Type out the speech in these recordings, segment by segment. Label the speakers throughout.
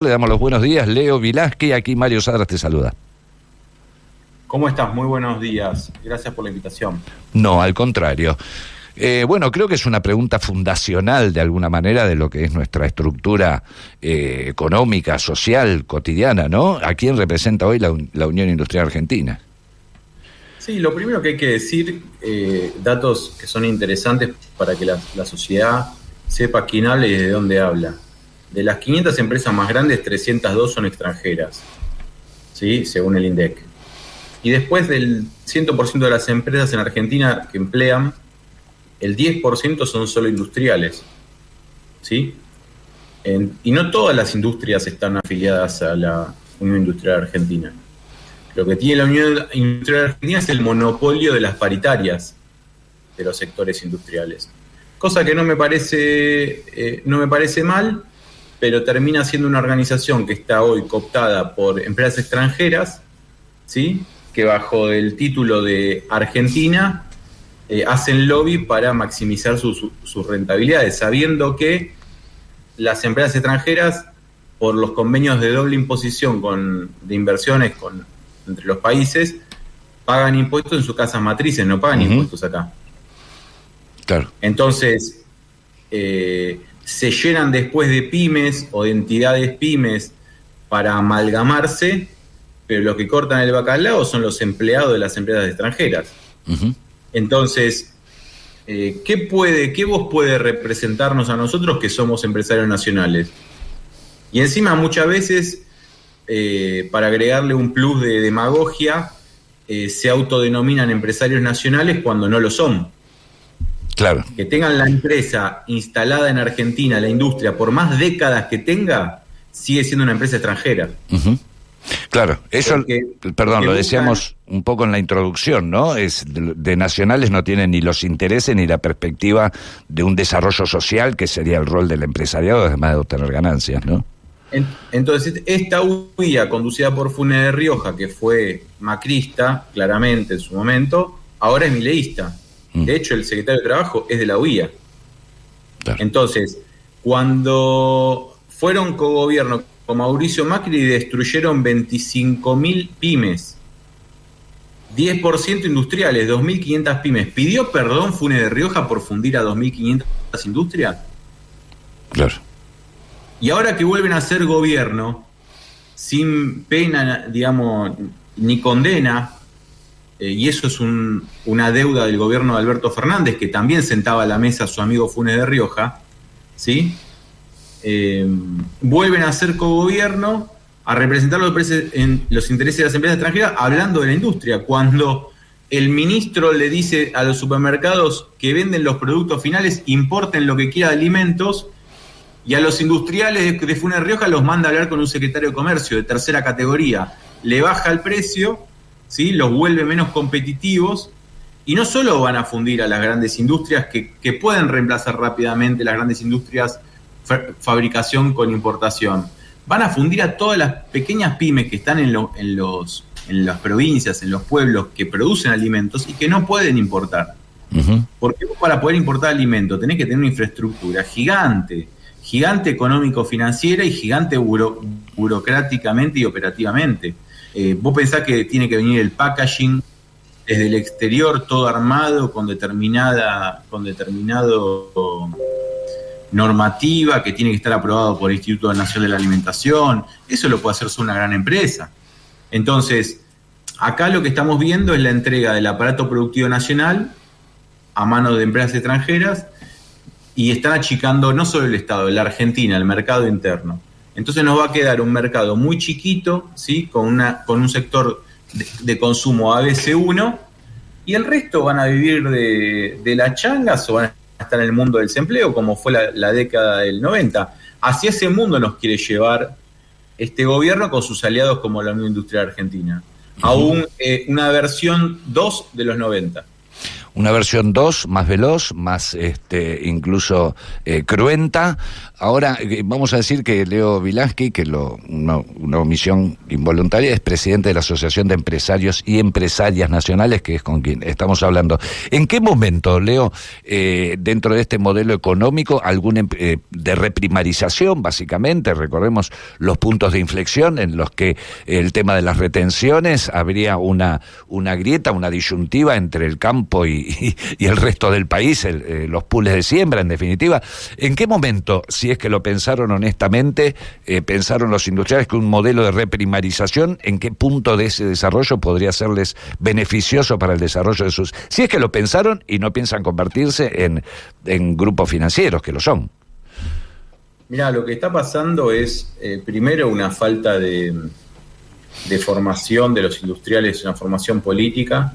Speaker 1: Le damos los buenos días, Leo Vilasque, aquí Mario Sadras te saluda.
Speaker 2: ¿Cómo estás? Muy buenos días. Gracias por la invitación.
Speaker 1: No, al contrario. Bueno, creo que es una pregunta fundacional de alguna manera de lo que es nuestra estructura económica, social, cotidiana, ¿no? ¿A quién representa hoy la Unión Industrial Argentina?
Speaker 2: Sí, lo primero que hay que decir, datos que son interesantes para que la sociedad sepa quién habla y de dónde habla. De las 500 empresas más grandes, 302 son extranjeras, ¿sí? Según el INDEC. Y después del 100% de las empresas en Argentina que emplean, el 10% son solo industriales, ¿sí? Y no todas las industrias están afiliadas a la Unión Industrial Argentina. Lo que tiene la Unión Industrial Argentina es el monopolio de las paritarias de los sectores industriales. Cosa que no me parece mal, pero termina siendo una organización que está hoy cooptada por empresas extranjeras, ¿sí? Que bajo el título de Argentina hacen lobby para maximizar sus rentabilidades, sabiendo que las empresas extranjeras, por los convenios de doble imposición de inversiones entre los países, pagan impuestos en sus casas matrices, no pagan impuestos acá.
Speaker 1: Claro.
Speaker 2: Entonces, se llenan después de pymes o de entidades pymes para amalgamarse, pero los que cortan el bacalao son los empleados de las empresas extranjeras. Uh-huh. Entonces, ¿qué voz puede representarnos a nosotros que somos empresarios nacionales? Y encima muchas veces, para agregarle un plus de demagogia, se autodenominan empresarios nacionales cuando no lo son.
Speaker 1: Claro.
Speaker 2: Que tengan la empresa instalada en Argentina, la industria, por más décadas que tenga, sigue siendo una empresa extranjera.
Speaker 1: Uh-huh. Claro, eso, perdón, lo decíamos un poco en la introducción, ¿no? De nacionales no tienen ni los intereses ni la perspectiva de un desarrollo social, que sería el rol del empresariado, además de obtener ganancias, ¿no?
Speaker 2: Entonces, esta UIA, conducida por Funes de Rioja, que fue macrista, claramente en su momento, ahora es mileísta. De hecho, el secretario de Trabajo es de la UIA. Claro. Entonces, cuando fueron cogobierno con Mauricio Macri, destruyeron 25.000 pymes, 10% industriales, 2.500 pymes. ¿Pidió perdón Funes de Rioja por fundir a 2.500 industrias? Claro. Y ahora que vuelven a ser gobierno, sin pena, digamos, ni condena, y eso es una deuda del gobierno de Alberto Fernández, que también sentaba a la mesa a su amigo Funes de Rioja, ¿sí? Vuelven a ser cogobierno, a representar los intereses de las empresas extranjeras, hablando de la industria, cuando el ministro le dice a los supermercados que venden los productos finales, importen lo que quiera de alimentos, y a los industriales de Funes de Rioja los manda a hablar con un secretario de comercio de tercera categoría, le baja el precio, ¿sí? Los vuelve menos competitivos, y no solo van a fundir a las grandes industrias que pueden reemplazar rápidamente las grandes industrias fabricación con importación, van a fundir a todas las pequeñas pymes que están en las provincias, en los pueblos, que producen alimentos y que no pueden importar. Uh-huh. Porque vos, para poder importar alimentos, tenés que tener una infraestructura gigante económico-financiera y gigante burocráticamente y operativamente. Vos pensás que tiene que venir el packaging desde el exterior, todo armado, con determinado normativa, que tiene que estar aprobado por el Instituto Nacional de la Alimentación. Eso lo puede hacer solo una gran empresa. Entonces, acá lo que estamos viendo es la entrega del aparato productivo nacional a manos de empresas extranjeras, y están achicando no solo el Estado, la Argentina, el mercado interno. Entonces nos va a quedar un mercado muy chiquito, ¿sí? Con un sector de consumo ABC1, y el resto van a vivir de las changas o van a estar en el mundo del desempleo, como fue la década del 90. Hacia ese mundo nos quiere llevar este gobierno con sus aliados como la Unión Industrial Argentina. Aún una versión 2 de los 90.
Speaker 1: Una versión 2, más veloz, más incluso cruenta. Ahora, vamos a decir que Leo Wilański, que una omisión involuntaria, es presidente de la Asociación de Empresarios y Empresarias Nacionales, que es con quien estamos hablando. ¿En qué momento, Leo, dentro de este modelo económico, de reprimarización, básicamente, recordemos los puntos de inflexión en los que el tema de las retenciones, habría una grieta, una disyuntiva entre el campo y el resto del país, los pools de siembra, en definitiva? ¿En qué momento, si es que lo pensaron honestamente, pensaron los industriales que un modelo de reprimarización, en qué punto de ese desarrollo podría serles beneficioso para el desarrollo de sus... Si es que lo pensaron y no piensan convertirse en grupos financieros, que lo son?
Speaker 2: Mirá, lo que está pasando es, primero, una falta de formación de los industriales, una formación política,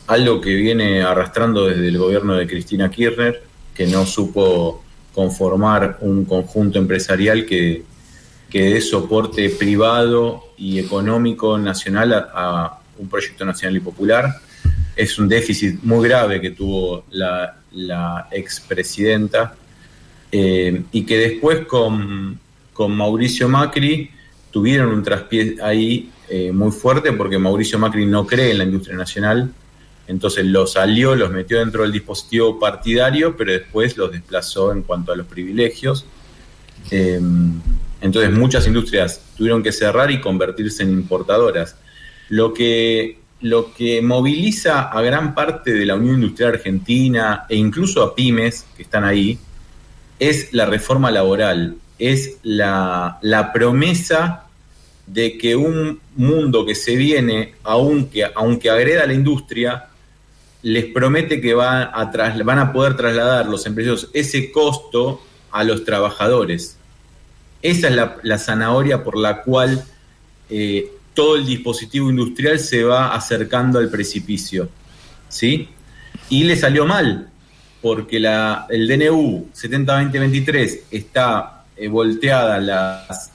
Speaker 2: algo que viene arrastrando desde el gobierno de Cristina Kirchner, que no supo conformar un conjunto empresarial que dé soporte privado y económico nacional a un proyecto nacional y popular. Es un déficit muy grave que tuvo la expresidenta, y que después con Mauricio Macri tuvieron un traspié ahí muy fuerte, porque Mauricio Macri no cree en la industria nacional, entonces los metió dentro del dispositivo partidario, pero después los desplazó en cuanto a los privilegios. Entonces muchas industrias tuvieron que cerrar y convertirse en importadoras. Lo que moviliza a gran parte de la Unión Industrial Argentina e incluso a pymes que están ahí es la reforma laboral, es la promesa de que un mundo que se viene, aunque agreda a la industria, les promete que van a poder trasladar los empresarios ese costo a los trabajadores. Esa es la zanahoria por la cual todo el dispositivo industrial se va acercando al precipicio, ¿sí? Y le salió mal, porque el DNU 70-2023 está volteada las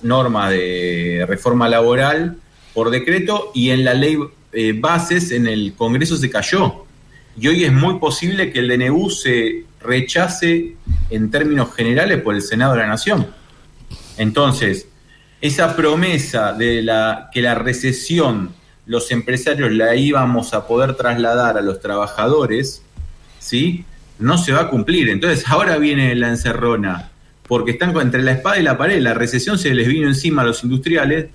Speaker 2: normas de reforma laboral por decreto, y en la ley bases en el Congreso se cayó. Y hoy es muy posible que el DNU se rechace en términos generales por el Senado de la Nación. Entonces, esa promesa de que la recesión, los empresarios la íbamos a poder trasladar a los trabajadores, ¿sí?, no se va a cumplir. Entonces ahora viene la encerrona, porque están entre la espada y la pared. La recesión se les vino encima a los industriales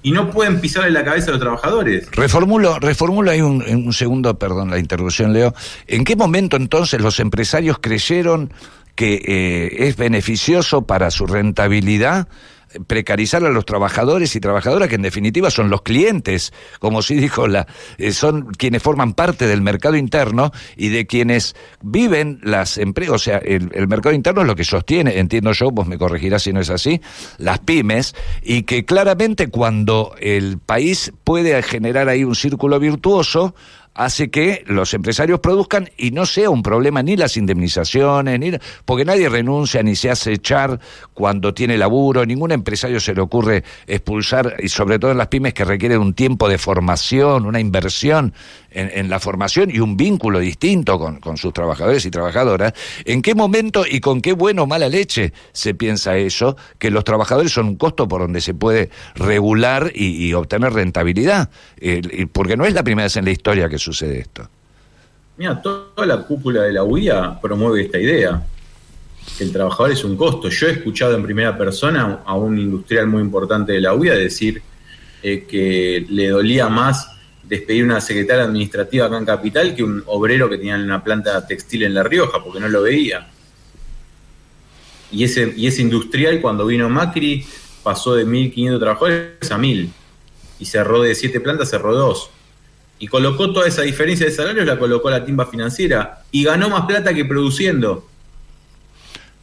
Speaker 2: y no pueden pisarle la cabeza a los trabajadores.
Speaker 1: Reformulo ahí un segundo, perdón la interrupción, Leo. ¿En qué momento entonces los empresarios creyeron que es beneficioso para su rentabilidad precarizar a los trabajadores y trabajadoras, que en definitiva son los clientes, como sí dijo son quienes forman parte del mercado interno y de quienes viven las empresas? O sea, el mercado interno es lo que sostiene, entiendo yo, vos me corregirás si no es así, las pymes, y que claramente cuando el país puede generar ahí un círculo virtuoso, hace que los empresarios produzcan y no sea un problema ni las indemnizaciones, porque nadie renuncia ni se hace echar cuando tiene laburo, ningún empresario se le ocurre expulsar, y sobre todo en las pymes que requieren un tiempo de formación, una inversión en la formación y un vínculo distinto con sus trabajadores y trabajadoras. ¿En qué momento y con qué buena o mala leche se piensa eso, que los trabajadores son un costo por donde se puede regular y obtener rentabilidad? Porque no es la primera vez en la historia que sucede esto.
Speaker 2: Mira, toda la cúpula de la UIA promueve esta idea, que el trabajador es un costo. Yo he escuchado en primera persona a un industrial muy importante de la UIA decir que le dolía más despedir una secretaria administrativa acá en Capital que un obrero que tenía una planta textil en La Rioja, porque no lo veía. Y ese industrial, cuando vino Macri, pasó de 1.500 trabajadores a 1.000, y cerró de 7 plantas, cerró 2. Y colocó toda esa diferencia de salarios, la colocó a la timba financiera, y ganó más plata que produciendo.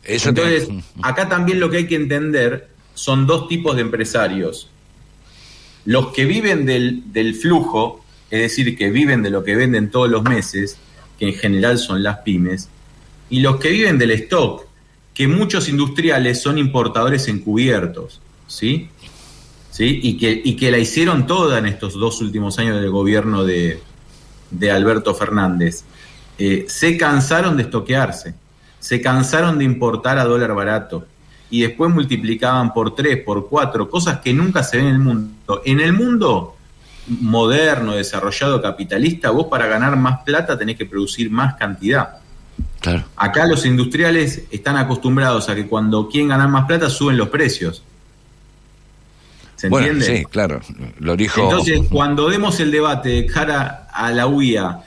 Speaker 2: Entonces, acá también lo que hay que entender son dos tipos de empresarios. Los que viven del flujo, es decir, que viven de lo que venden todos los meses, que en general son las pymes, y los que viven del stock, que muchos industriales son importadores encubiertos, ¿sí? ¿sí? Y que la hicieron toda en estos 2 últimos años del gobierno de Alberto Fernández. Se cansaron de estoquearse, se cansaron de importar a dólar barato y después multiplicaban por 3, por 4, cosas que nunca se ven en el mundo. En el mundo moderno, desarrollado, capitalista, vos para ganar más plata tenés que producir más cantidad.
Speaker 1: Claro.
Speaker 2: Acá los industriales están acostumbrados a que cuando quieren ganar más plata suben los precios. ¿Se entiende?
Speaker 1: Sí, claro, lo dijo.
Speaker 2: Entonces, cuando demos el debate de cara a la UIA,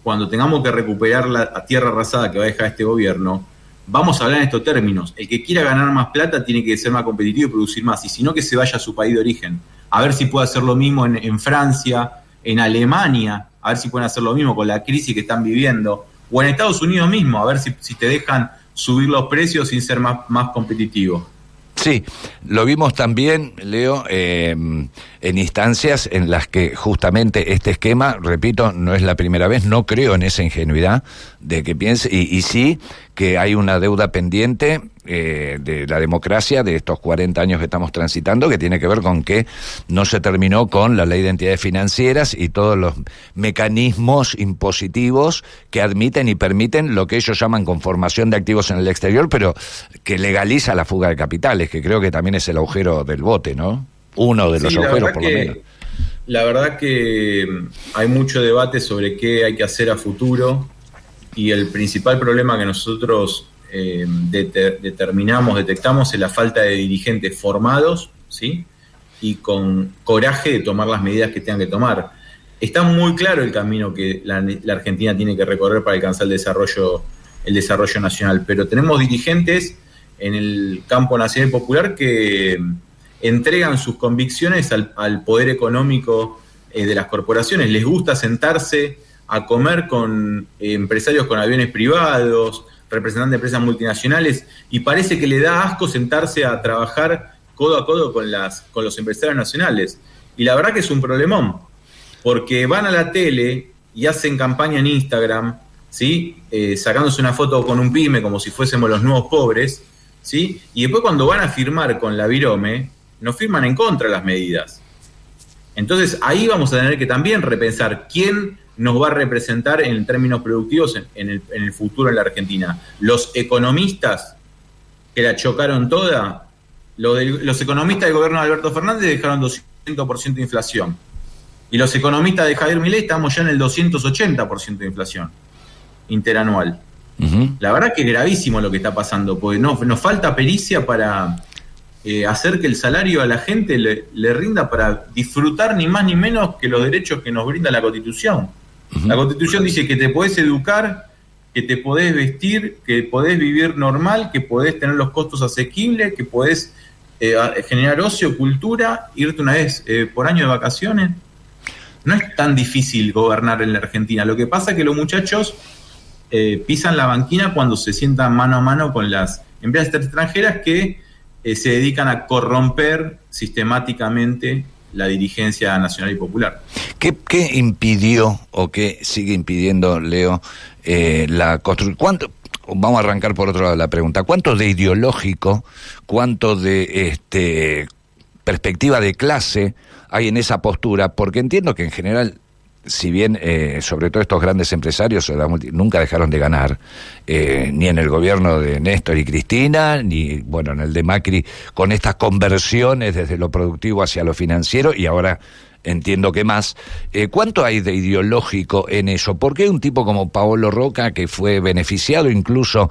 Speaker 2: cuando tengamos que recuperar la tierra arrasada que va a dejar este gobierno, vamos a hablar en estos términos. El que quiera ganar más plata tiene que ser más competitivo y producir más, y si no, que se vaya a su país de origen. A ver si puede hacer lo mismo en Francia, en Alemania, a ver si pueden hacer lo mismo con la crisis que están viviendo, o en Estados Unidos mismo, a ver si te dejan subir los precios sin ser más competitivo.
Speaker 1: Sí, lo vimos también, Leo, en instancias en las que justamente este esquema, repito, no es la primera vez, no creo en esa ingenuidad de que piense, y sí que hay una deuda pendiente de la democracia de estos 40 años que estamos transitando, que tiene que ver con que no se terminó con la ley de entidades financieras y todos los mecanismos impositivos que admiten y permiten lo que ellos llaman conformación de activos en el exterior, pero que legaliza la fuga de capitales, que creo que también es el agujero del bote, ¿no? Uno de los agujeros, por lo menos.
Speaker 2: La verdad que hay mucho debate sobre qué hay que hacer a futuro, y el principal problema que nosotros detectamos es la falta de dirigentes formados, ¿sí? Y con coraje de tomar las medidas que tengan que tomar. Está muy claro el camino que la Argentina tiene que recorrer para alcanzar el desarrollo nacional, pero tenemos dirigentes en el campo nacional y popular que entregan sus convicciones al poder económico de las corporaciones. Les gusta sentarse a comer con empresarios con aviones privados, representantes de empresas multinacionales, y parece que le da asco sentarse a trabajar codo a codo con los empresarios nacionales. Y la verdad que es un problemón, porque van a la tele y hacen campaña en Instagram, ¿sí? Sacándose una foto con un pyme como si fuésemos los nuevos pobres, ¿sí? Y después cuando van a firmar con la Virome, no firman en contra de las medidas. Entonces ahí vamos a tener que también repensar quién nos va a representar en términos productivos en el futuro en la Argentina. Los economistas que la chocaron toda, los economistas del gobierno de Alberto Fernández dejaron 200% de inflación. Y los economistas de Javier Milei estamos ya en el 280% de inflación interanual. Uh-huh. La verdad que es gravísimo lo que está pasando, porque nos falta pericia para hacer que el salario a la gente le rinda para disfrutar ni más ni menos que los derechos que nos brinda la Constitución. Uh-huh. La Constitución dice que te podés educar, que te podés vestir, que podés vivir normal, que podés tener los costos asequibles, que podés generar ocio, cultura, irte una vez por año de vacaciones. No es tan difícil gobernar en la Argentina. Lo que pasa es que los muchachos pisan la banquina cuando se sientan mano a mano con las empresas extranjeras que se dedican a corromper sistemáticamente la dirigencia nacional y popular.
Speaker 1: ¿Qué impidió o qué sigue impidiendo, Leo, la construcción? Vamos a arrancar por otro lado la pregunta. ¿Cuánto de ideológico, cuánto de perspectiva de clase hay en esa postura? Porque entiendo que en general, si bien sobre todo estos grandes empresarios nunca dejaron de ganar, ni en el gobierno de Néstor y Cristina, ni bueno en el de Macri, con estas conversiones desde lo productivo hacia lo financiero, y ahora entiendo que más. ¿Cuánto hay de ideológico en eso? ¿Por qué un tipo como Paolo Roca, que fue beneficiado incluso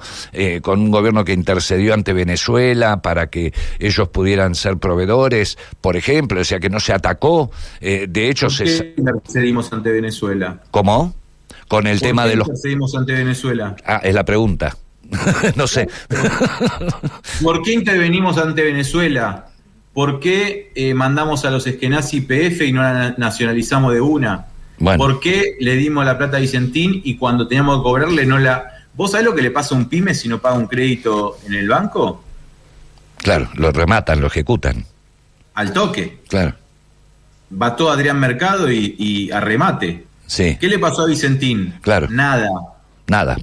Speaker 1: con un gobierno que intercedió ante Venezuela para que ellos pudieran ser proveedores, por ejemplo, o sea, que no se atacó, de hecho
Speaker 2: ¿por qué intercedimos ante Venezuela?
Speaker 1: ¿Cómo? Con el tema de los...
Speaker 2: ¿Por qué intercedimos ante Venezuela?
Speaker 1: Ah, es la pregunta. No sé.
Speaker 2: ¿Por qué intervenimos ante Venezuela? ¿Por qué mandamos a los Eskenazi PF y no la nacionalizamos de una? Bueno. ¿Por qué le dimos la plata a Vicentín y cuando teníamos que cobrarle no la... ¿Vos sabés lo que le pasa a un pyme si no paga un crédito en el banco?
Speaker 1: Claro, lo rematan, lo ejecutan.
Speaker 2: Al toque.
Speaker 1: Claro.
Speaker 2: Va todo Adrián Mercado y a remate.
Speaker 1: Sí.
Speaker 2: ¿Qué le pasó a Vicentín?
Speaker 1: Claro.
Speaker 2: Nada,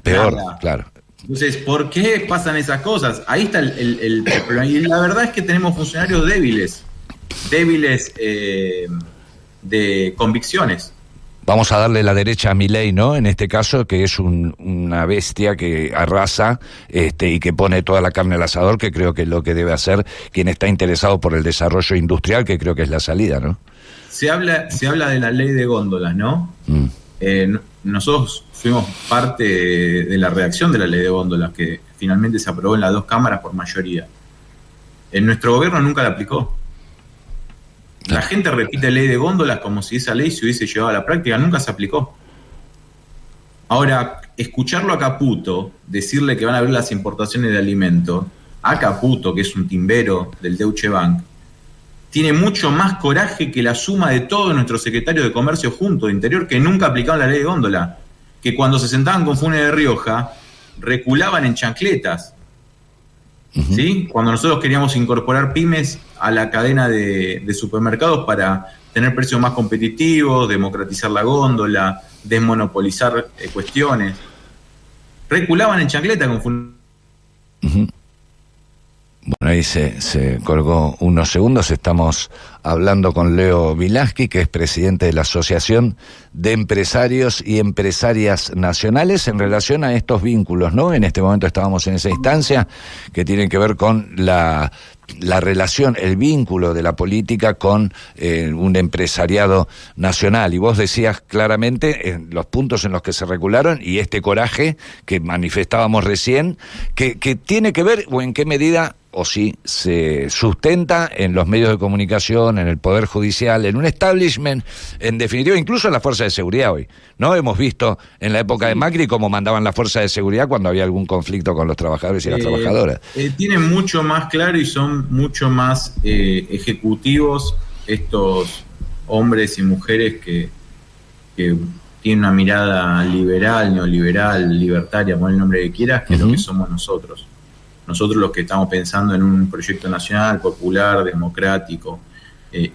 Speaker 1: peor,
Speaker 2: nada.
Speaker 1: Claro.
Speaker 2: Entonces, ¿por qué pasan esas cosas? Ahí está el problema. Y la verdad es que tenemos funcionarios débiles. débiles de convicciones.
Speaker 1: Vamos a darle la derecha a Milei, ¿no? En este caso, que es una bestia que arrasa y que pone toda la carne al asador, que creo que es lo que debe hacer quien está interesado por el desarrollo industrial, que creo que es la salida, ¿no?
Speaker 2: Se habla de la ley de góndolas, ¿no? Nosotros fuimos parte de la redacción de la ley de góndolas, que finalmente se aprobó en las 2 cámaras por mayoría. En nuestro gobierno nunca la aplicó. La gente repite ley de góndolas como si esa ley se hubiese llevado a la práctica, nunca se aplicó. Ahora, escucharlo a Caputo, decirle que van a abrir las importaciones de alimentos, a Caputo, que es un timbero del Deutsche Bank, tiene mucho más coraje que la suma de todos nuestros secretarios de comercio juntos, de Interior, que nunca aplicaron la ley de góndola, que cuando se sentaban con Funes de Rioja, reculaban en chancletas. ¿Sí? Cuando nosotros queríamos incorporar pymes a la cadena de supermercados para tener precios más competitivos, democratizar la góndola, desmonopolizar cuestiones, reculaban en chancleta con
Speaker 1: Bueno, ahí se colgó unos segundos. Estamos hablando con Leo Vilaski, que es presidente de la Asociación de Empresarios y Empresarias Nacionales, en relación a estos vínculos, ¿no? En este momento estábamos en esa instancia que tiene que ver con la relación, el vínculo de la política con un empresariado nacional. Y vos decías claramente los puntos en los que se regularon y este coraje que manifestábamos recién, que tiene que ver, o en qué medida, o si se sustenta en los medios de comunicación, en el Poder Judicial, en un establishment, en definitiva, incluso en la Fuerza de Seguridad hoy, ¿no? Hemos visto en la época de Macri cómo mandaban la Fuerza de Seguridad cuando había algún conflicto con los trabajadores y las trabajadoras.
Speaker 2: Tienen mucho más claro y son mucho más ejecutivos estos hombres y mujeres que tienen una mirada liberal, neoliberal, libertaria, pon el nombre que quieras, que es lo que somos nosotros. Nosotros los que estamos pensando en un proyecto nacional, popular, democrático,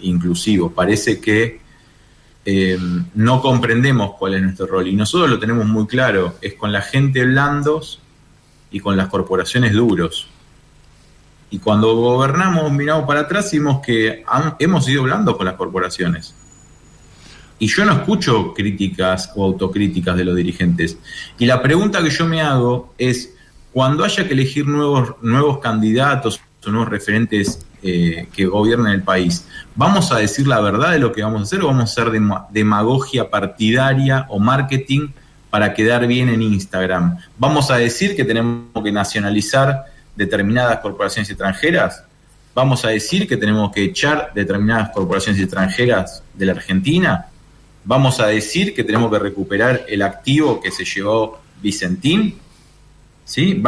Speaker 2: inclusivo. Parece que no comprendemos cuál es nuestro rol. Y nosotros lo tenemos muy claro. Es con la gente blandos y con las corporaciones duros. Y cuando gobernamos, miramos para atrás y vimos que hemos sido blandos con las corporaciones. Y yo no escucho críticas o autocríticas de los dirigentes. Y la pregunta que yo me hago es, cuando haya que elegir nuevos candidatos o nuevos referentes que gobiernen el país, ¿vamos a decir la verdad de lo que vamos a hacer o vamos a hacer demagogia partidaria o marketing para quedar bien en Instagram? ¿Vamos a decir que tenemos que nacionalizar determinadas corporaciones extranjeras? ¿Vamos a decir que tenemos que echar determinadas corporaciones extranjeras de la Argentina? ¿Vamos a decir que tenemos que recuperar el activo que se llevó Vicentín? ¿Sí?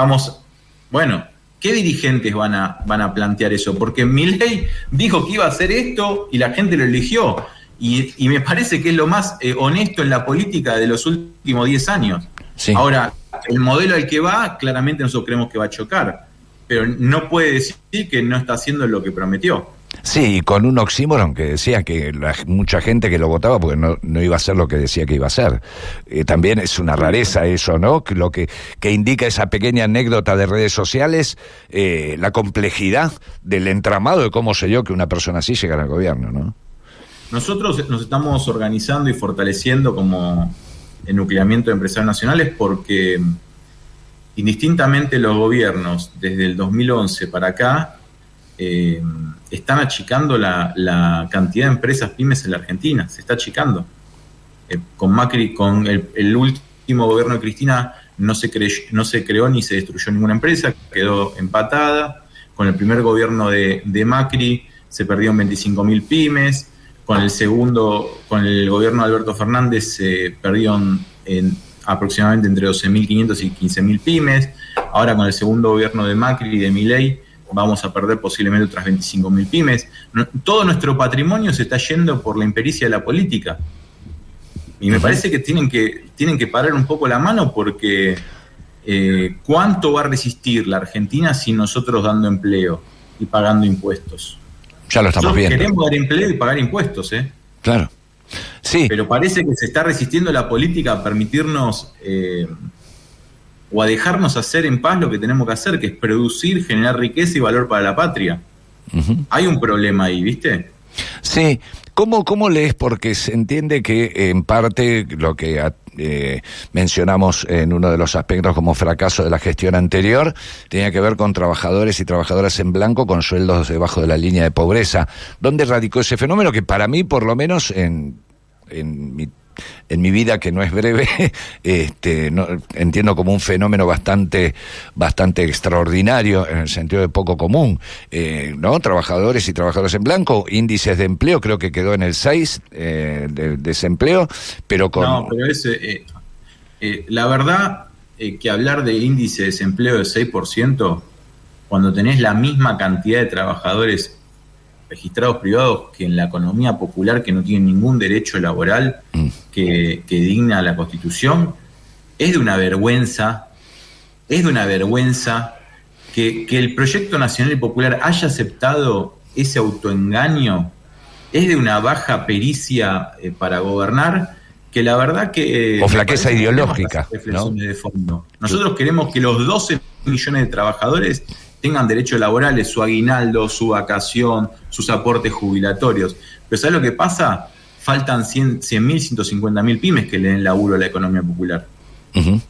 Speaker 2: Bueno, ¿qué dirigentes van a plantear eso? Porque Milei dijo que iba a hacer esto y la gente lo eligió. Y me parece que es lo más honesto en la política de los últimos 10 años. Sí. Ahora, el modelo al que va, claramente nosotros creemos que va a chocar. Pero no puede decir que no está haciendo lo que prometió.
Speaker 1: Sí, con un oxímoron que decía que mucha gente que lo votaba porque no iba a hacer lo que decía que iba a hacer. También es una rareza eso, ¿no? Lo que indica esa pequeña anécdota de redes sociales, la complejidad del entramado de cómo se dio que una persona así llegara al gobierno, ¿no?
Speaker 2: Nosotros nos estamos organizando y fortaleciendo como enucleamiento de empresarios nacionales porque indistintamente los gobiernos desde el 2011 para acá están achicando la cantidad de empresas pymes en la Argentina, se está achicando. Con Macri, con el último gobierno de Cristina no se creó ni se destruyó ninguna empresa, quedó empatada. Con el primer gobierno de Macri se perdieron 25.000 pymes. Con el gobierno de Alberto Fernández se perdieron aproximadamente entre 12.500 y 15.000 pymes. Ahora con el segundo gobierno de Macri y de Milei vamos a perder posiblemente otras 25.000 pymes. Todo nuestro patrimonio se está yendo por la impericia de la política. Y me parece que tienen que parar un poco la mano porque ¿cuánto va a resistir la Argentina sin nosotros dando empleo y pagando impuestos?
Speaker 1: Ya lo estamos viendo.
Speaker 2: Queremos dar empleo y pagar impuestos, ¿eh?
Speaker 1: Claro. Sí.
Speaker 2: Pero parece que se está resistiendo la política a permitirnos o a dejarnos hacer en paz lo que tenemos que hacer, que es producir, generar riqueza y valor para la patria. Hay un problema ahí, ¿viste?
Speaker 1: Sí, ¿cómo lees? Porque se entiende que en parte lo que mencionamos en uno de los aspectos como fracaso de la gestión anterior tenía que ver con trabajadores y trabajadoras en blanco con sueldos debajo de la línea de pobreza. ¿Dónde radicó ese fenómeno que para mí, por lo menos en mi vida, que no es breve, entiendo como un fenómeno bastante extraordinario en el sentido de poco común, ¿no? Trabajadores y trabajadoras en blanco, índices de empleo, creo que quedó en el 6 de desempleo, pero con...
Speaker 2: No, pero la verdad que hablar de índice de desempleo de 6%, cuando tenés la misma cantidad de trabajadores registrados privados que en la economía popular, que no tienen ningún derecho laboral que digna la Constitución, es de una vergüenza que el Proyecto Nacional y Popular haya aceptado ese autoengaño, es de una baja pericia para gobernar, que la verdad que...
Speaker 1: o flaqueza ideológica, ¿no?
Speaker 2: De fondo. Nosotros queremos que los 12 millones de trabajadores tengan derechos laborales, su aguinaldo, su vacación, sus aportes jubilatorios. Pero ¿sabes lo que pasa? Faltan 100.000, 150.000 pymes que le den laburo a la economía popular.
Speaker 1: Uh-huh.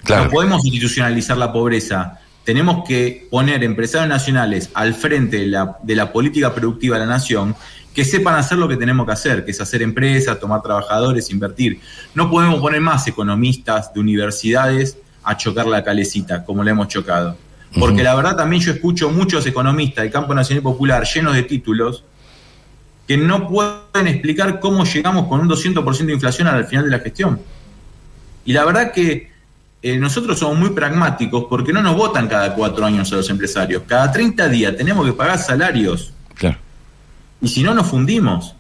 Speaker 1: Claro.
Speaker 2: No podemos institucionalizar la pobreza. Tenemos que poner empresarios nacionales al frente de la política productiva de la nación, que sepan hacer lo que tenemos que hacer, que es hacer empresas, tomar trabajadores, invertir. No podemos poner más economistas de universidades a chocar la calecita, como la hemos chocado. Porque la verdad también yo escucho muchos economistas del campo nacional y popular llenos de títulos que no pueden explicar cómo llegamos con un 200% de inflación al final de la gestión. Y la verdad que nosotros somos muy pragmáticos porque no nos votan cada 4 años a los empresarios. Cada 30 días tenemos que pagar salarios.
Speaker 1: Claro.
Speaker 2: Y si no, nos fundimos.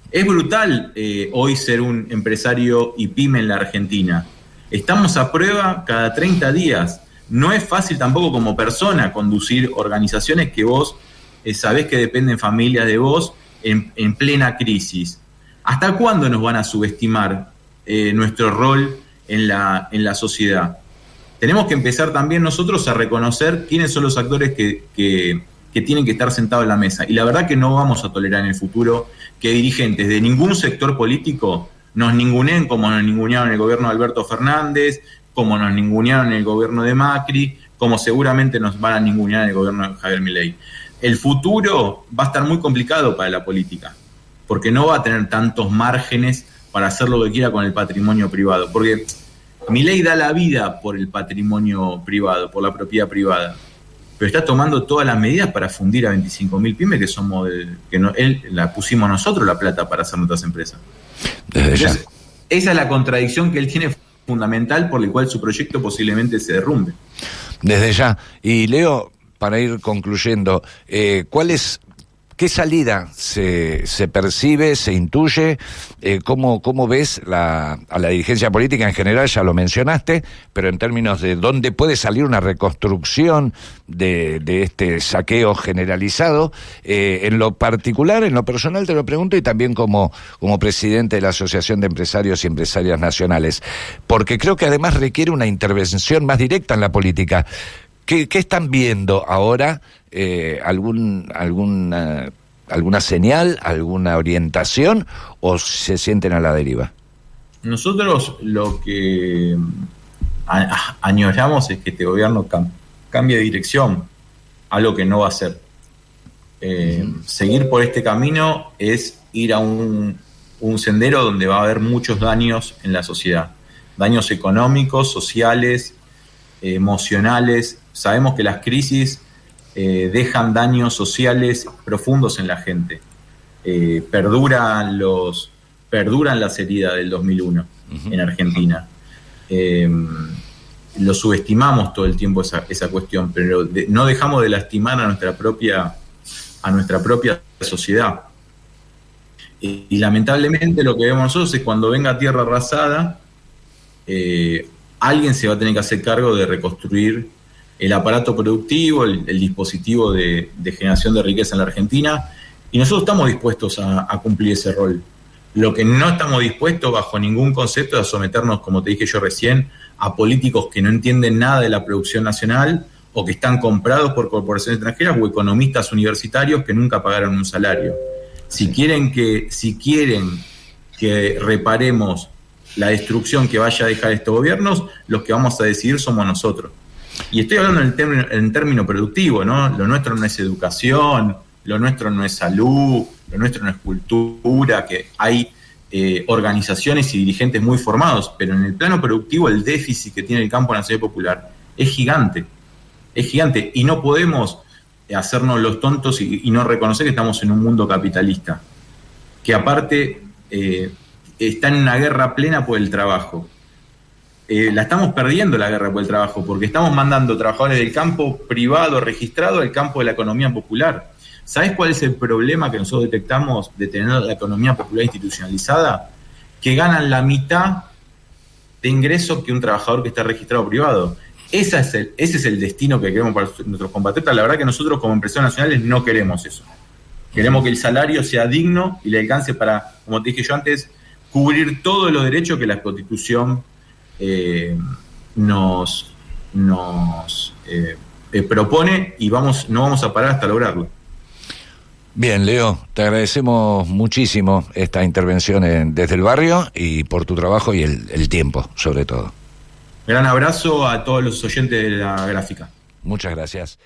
Speaker 2: Es brutal hoy ser un empresario y pyme en la Argentina. Estamos a prueba cada 30 días. No es fácil tampoco como persona conducir organizaciones que vos sabés que dependen familias de vos en plena crisis. ¿Hasta cuándo nos van a subestimar nuestro rol en la sociedad? Tenemos que empezar también nosotros a reconocer quiénes son los actores que tienen que estar sentados en la mesa. Y la verdad que no vamos a tolerar en el futuro que dirigentes de ningún sector político nos ninguneen como nos ningunearon en el gobierno de Alberto Fernández, como nos ningunearon en el gobierno de Macri, como seguramente nos van a ningunear en el gobierno de Javier Milei. El futuro va a estar muy complicado para la política, porque no va a tener tantos márgenes para hacer lo que quiera con el patrimonio privado, porque Milei da la vida por el patrimonio privado, por la propiedad privada, pero está tomando todas las medidas para fundir a 25.000 pymes él la pusimos nosotros la plata para hacer nuestras empresas. Entonces, esa es la contradicción que él tiene fundamental por el cual su proyecto posiblemente se derrumbe.
Speaker 1: Desde ya. Y Leo, para ir concluyendo, ¿qué salida se percibe, se intuye? ¿Cómo ves a la dirigencia política en general? Ya lo mencionaste, pero en términos de dónde puede salir una reconstrucción de este saqueo generalizado, en lo particular, en lo personal te lo pregunto, y también como presidente de la Asociación de Empresarios y Empresarias Nacionales, porque creo que además requiere una intervención más directa en la política. ¿Qué están viendo ahora? ¿Alguna señal, alguna orientación, o se sienten a la deriva?
Speaker 2: Nosotros lo que añoramos es que este gobierno cambie de dirección, algo que no va a hacer. Seguir por este camino es ir a un sendero donde va a haber muchos daños en la sociedad, daños económicos, sociales, emocionales. Sabemos que las crisis dejan daños sociales profundos en la gente. Perduran las heridas del 2001 en Argentina. Lo subestimamos todo el tiempo esa cuestión, pero no dejamos de lastimar a nuestra propia sociedad. Y lamentablemente lo que vemos nosotros es cuando venga tierra arrasada, alguien se va a tener que hacer cargo de reconstruir el aparato productivo, el dispositivo de generación de riqueza en la Argentina, y nosotros estamos dispuestos a cumplir ese rol. Lo que no estamos dispuestos bajo ningún concepto es a someternos, como te dije yo recién, a políticos que no entienden nada de la producción nacional o que están comprados por corporaciones extranjeras o economistas universitarios que nunca pagaron un salario. Si quieren que reparemos la destrucción que vaya a dejar estos gobiernos, los que vamos a decidir somos nosotros. Y estoy hablando en término productivo, ¿no? Lo nuestro no es educación, lo nuestro no es salud, lo nuestro no es cultura, que hay organizaciones y dirigentes muy formados, pero en el plano productivo el déficit que tiene el campo nacional popular es gigante, y no podemos hacernos los tontos y no reconocer que estamos en un mundo capitalista, que aparte está en una guerra plena por el trabajo. La estamos perdiendo la guerra por el trabajo, porque estamos mandando trabajadores del campo privado registrado al campo de la economía popular. ¿Sabés cuál es el problema que nosotros detectamos de tener la economía popular institucionalizada? Que ganan la mitad de ingresos que un trabajador que está registrado privado. Ese es el destino que queremos para nuestros compatriotas. La verdad que nosotros como empresarios nacionales no queremos eso. Queremos que el salario sea digno y le alcance para, como te dije yo antes, cubrir todos los derechos que la Constitución nos propone, y no vamos a parar hasta lograrlo.
Speaker 1: Bien, Leo, te agradecemos muchísimo esta intervención desde el barrio y por tu trabajo y el tiempo, sobre todo.
Speaker 2: Gran abrazo a todos los oyentes de La Gráfica.
Speaker 1: Muchas gracias.